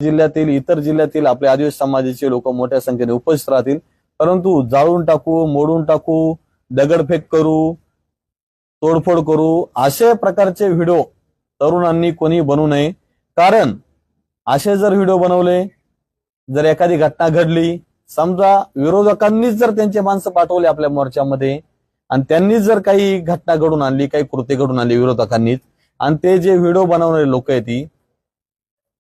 जिल्ह्यातील इतर जिल्ह्यातील आपले आदिवासी समाजाचे लोक मोठ्या संख्येने उपस्थित राहतील। परंतु जाळून टाकू, मोडून टाकू, दगडफेक करू, तोडफोड करू अशा प्रकारचे व्हिडिओ तरुणांनी कोणी बनवू नये। कारण असे जर व्हिडिओ बनवले, जर एखादी घटना घडली, समजा विरोधकांनीच जर त्यांचे माणसं पाठवले आपल्या मोर्चामध्ये आणि त्यांनीच जर काही घटना घडून आणली, काही कृत्य घडून आणली विरोधकांनीच, आणि ते जे व्हिडिओ बनवणारे लोक आहेत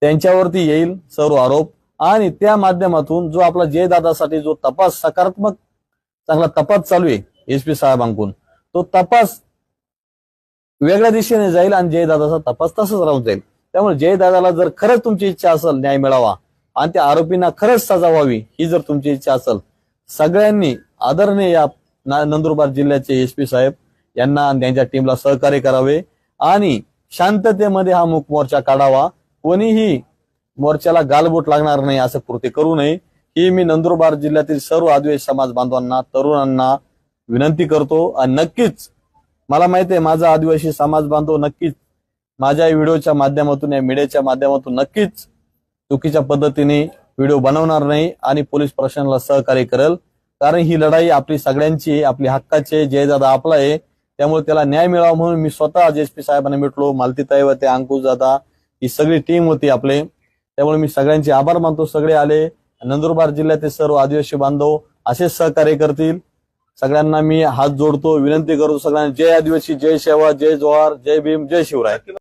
त्यांच्यावरती येईल सर्व आरोप, आणि त्या माध्यमातून जो आपला जयदादासाठी जो तपास सकारात्मक चांगला तपास चालू आहे एसपी साहेबांकडून, तो तपास वेगळ्या दिशेने जाईल आणि जयदादाचा तपास तसंच राहून जाईल। त्यामुळे जयदादाला जर खरंच तुमची इच्छा असेल न्याय मिळावा आणि त्या आरोपींना खरंच सजा व्हावी, ही जर तुमची इच्छा असेल, सगळ्यांनी आदरणीय या नंदुरबार जिल्ह्याचे एसपी साहेब यांना आणि त्यांच्या टीमला सहकार्य करावे आणि शांततेमध्ये हा मूक मोर्चा काढावा। कोणीही मोर्चाला गालबोट लागणार नाही असं कृत्य करू नये, ही मी नंदुरबार जिल्ह्यातील सर्व आदिवासी समाज बांधवांना, तरुणांना विनंती करतो। आणि नक्कीच मला माहिती आहे माझा आदिवासी समाज बांधव नक्कीच माझ्या व्हिडिओच्या माध्यमातून, या मीडियाच्या माध्यमातून नक्कीच चुकीच्या पद्धतीने व्हिडिओ बनवणार नाही आणि पोलीस प्रशासनाला सहकार्य करेल। कारण ही लढाई आपली सगळ्यांची, आपली हक्काची, जयदादा आपला आहे, त्यामुळे त्याला न्याय मिळावा म्हणून मी स्वतः एसपी साहेबांना भेटलो, मालतीताई होते, अंकुश दादा, ही सगळी टीम होती आपले, त्यामुळे मी सगळ्यांचे आभार मानतो। सगळे आले, नंदुरबार जिल्ह्यातील सर्व आदिवासी बांधव असेच सहकार्य करतील, सगळ्यांना मी हात जोडतो, विनंती करतो सगळ्यांना। जय आदिवासी, जय सेवा, जय जोहार, जय भीम, जय शिवराय।